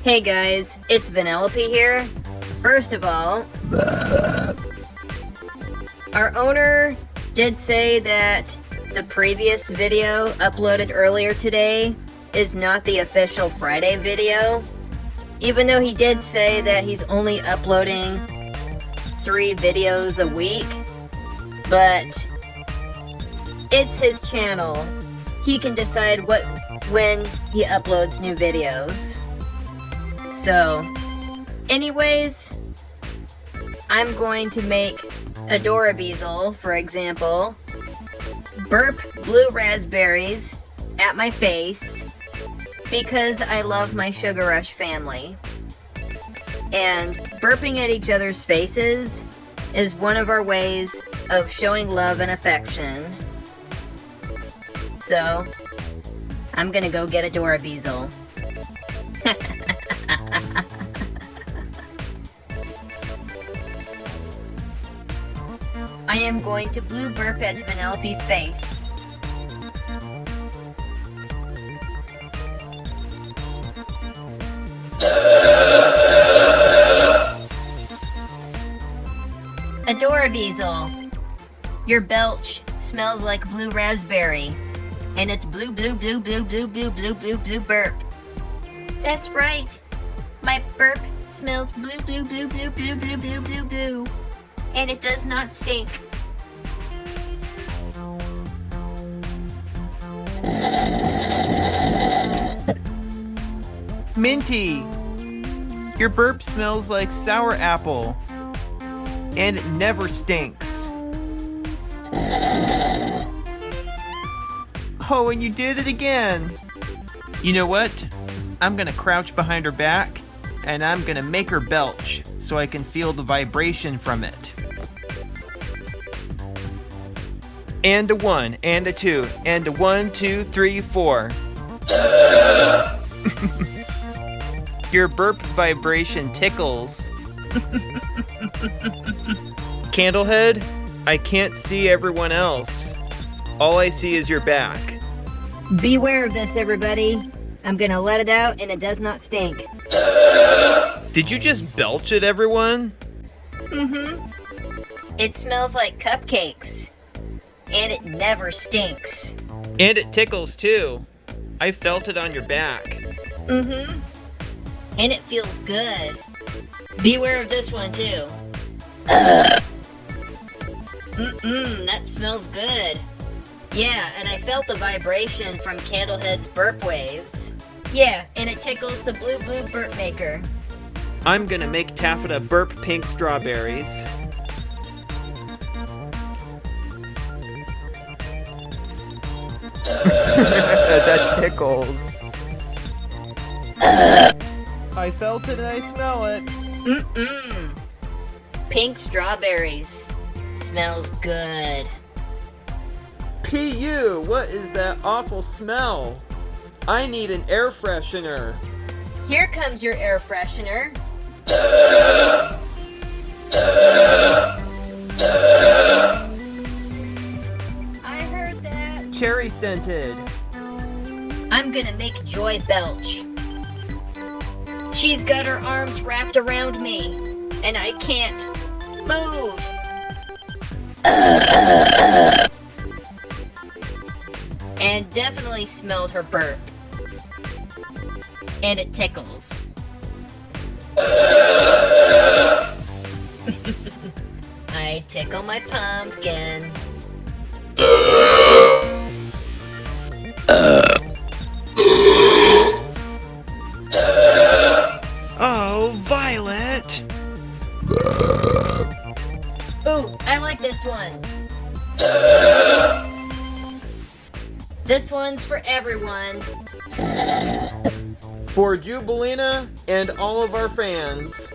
Hey guys, it's Vanellope here. First of all, our owner did say that the previous video uploaded earlier today is not the official Friday video, even though he did say that he's only uploading 3 videos a week, but it's his channel. He can decide when he uploads new videos. So, anyways, I'm going to make Adorabeezle, for example, burp blue raspberries at my face because I love my Sugar Rush family. And burping at each other's faces is one of our ways of showing love and affection. So, I'm gonna go get Adorabeezle. I am going to blue burp at Vanellope's face. Adorabeezle, your belch smells like blue raspberry, and it's blue burp. That's right, my burp smells blue, and it does not stink. Minty, your burp smells like sour apple, and it never stinks. Oh, and you did it again. You know what? I'm gonna crouch behind her back, and I'm gonna make her belch so I can feel the vibration from it. And a 1, and a 2, and a 1, 2, 3, 4. Your burp vibration tickles. Candlehead, I can't see everyone else. All I see is your back. Beware of this, everybody. I'm gonna let it out and it does not stink. Did you just belch at everyone? Mm-hmm. It smells like cupcakes. And it never stinks. And it tickles too. I felt it on your back. Mm-hmm. And it feels good. Beware of this one too. That smells good. Yeah, and I felt the vibration from Candlehead's burp waves. Yeah, and it tickles the blue burp maker. I'm gonna make Taffeta burp pink strawberries. That tickles. I felt it and I smell it. Pink strawberries. Smells good. PU, what is that awful smell? I need an air freshener. Here comes your air freshener. I heard that. Cherry scented. I'm gonna make Joy belch. She's got her arms wrapped around me, and I can't move. And definitely smelled her burp. And it tickles. I tickle my pumpkin. Oh, Violet! Ooh, I like this one. This one's for everyone. For Jubilina and all of our fans.